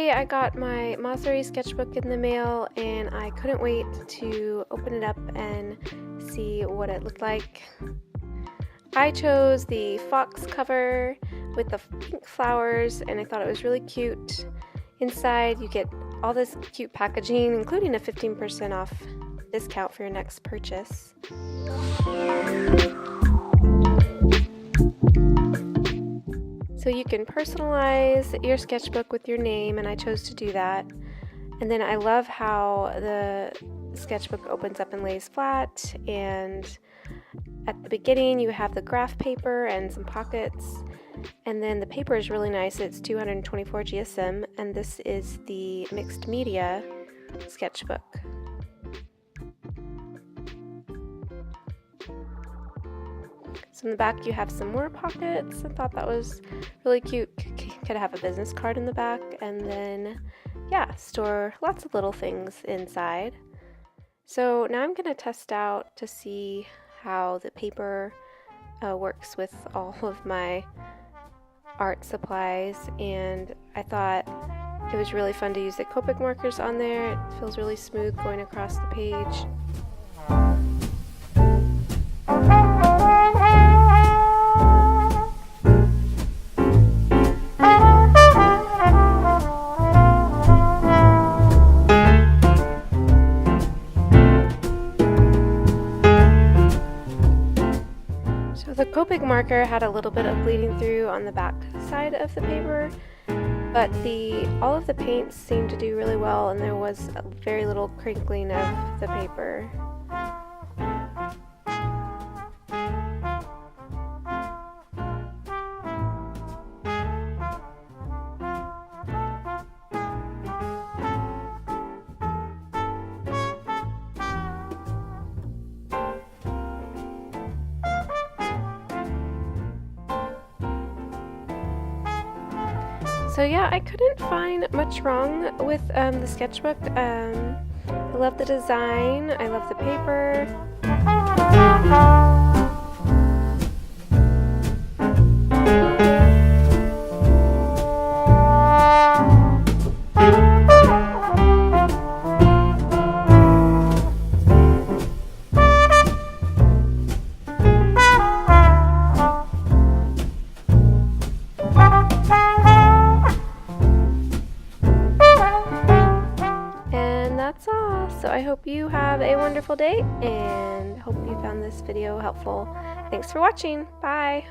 Today I got my Mossery Sketchbook in the mail and I couldn't wait to open it up and see what it looked like. I chose the fox cover with the pink flowers and I thought it was really cute. Inside you get all this cute packaging, including a 15% off discount for your next purchase. So you can personalize your sketchbook with your name, and I chose to do that. And then I love how the sketchbook opens up and lays flat, and at the beginning you have the graph paper and some pockets, and then the paper is really nice. It's 224 GSM, and this is the mixed media sketchbook. So in the back you have some more pockets. I thought that was really cute. Could have a business card in the back, and then yeah, store lots of little things inside. So now I'm going to test out to see how the paper works with all of my art supplies, and I thought it was really fun to use the Copic markers on there. It feels really smooth going across the page. The Copic marker had a little bit of bleeding through on the back side of the paper, but all of the paints seemed to do really well, and there was very little crinkling of the paper. So yeah, I couldn't find much wrong with the sketchbook. I love the design, I love the paper. That's all. So I hope you have a wonderful day and hope you found this video helpful. Thanks for watching. Bye.